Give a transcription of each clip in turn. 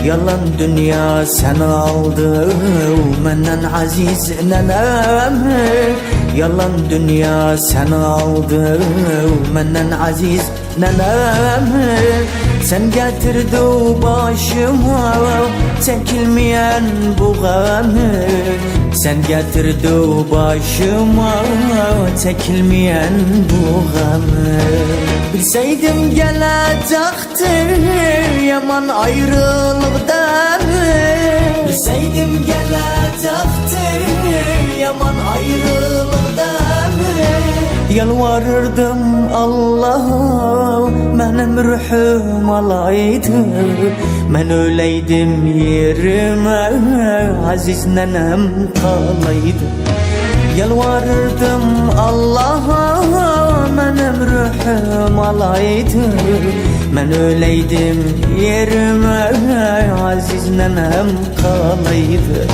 Yalan dünya sen aldı menden aziz nenem. Yalan dünya sen aldı menden aziz nenem. Sen getirdi başıma çekilmeyen bu gami. Sen getirdi başıma çekilmeyen bu gami. Bilseydim gelecekti yaman ayrılıktan. Bilseydim gelecekti yaman ayrılıktan. Yalvarırdım Allah'a benim ruhum alaydı. Ben öyleydim yerime aziz nenem kalaydı. Yalvarırdım Allah'a benim ruhum alaydı. Ben öyleydim yerime aziz nenem kalaydı.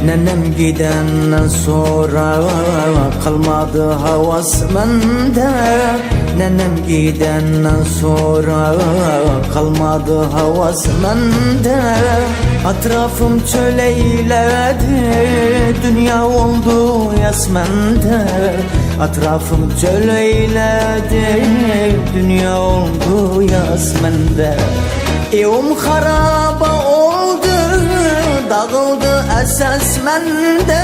Nenem gidenden sonra kalmadı havas bende. Nenem gidenden sonra kalmadı havas bende. Etrafım çöl eyledi, dünya oldu yasmende. Etrafım çöl eyledi, dünya oldu yasmende. Evim haraba oldu, dağıldı esas mende.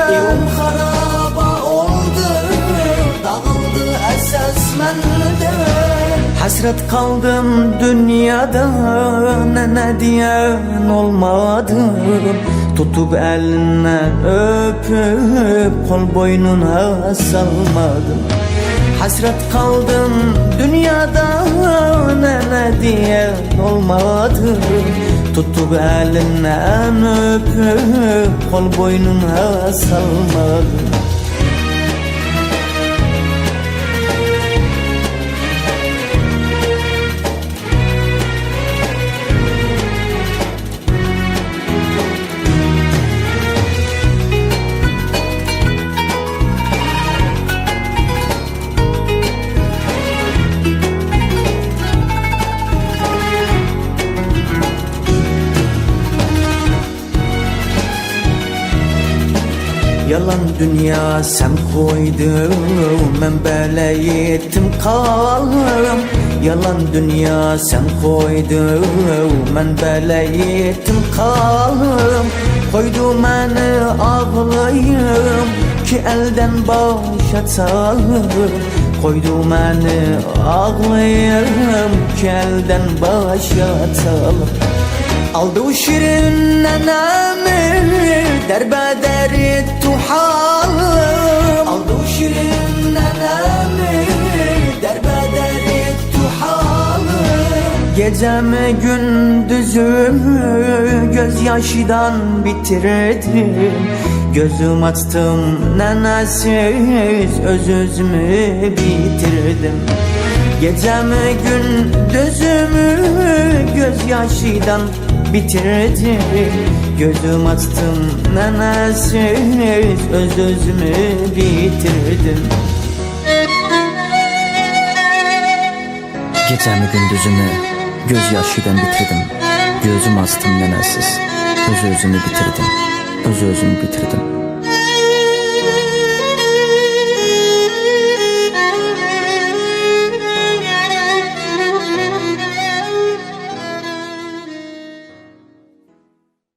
Evim haraba oldu, dağıldı esas mende. Hasret kaldım dünyada, ne diyen olmadı. Tutup elinden öpüp kol boynuna salmadım. Hasret kaldım dünyada, ne diyen olmadı. Tutup elinden öpüp kol boynuna salmadım. Yalan dünya sen koydun, ben böyle yetim kalım. Yalan dünya sen koydun, ben böyle yetim kalım. Koydu beni ağlayım ki elden başa çalım. Koydu beni ağlayım ki elden başa çalım. Aldı o şirin nenemi derbeder etti halim. Aldı o şirin nenemi derbeder etti halim. Gecemi gündüzümü gözyaşıdan bitirdim. Gözüm açtım nenesiz özümü bitirdim. Gecemi gündüzümü gözyaşıdan bitirdim. Gözüm açtım nenesiz özümü bitirdim. Gecemi gündüzümü gözyaşıdan bitirdim. Gözüm açtım nenesiz özümü bitirdim. Özümü bitirdim.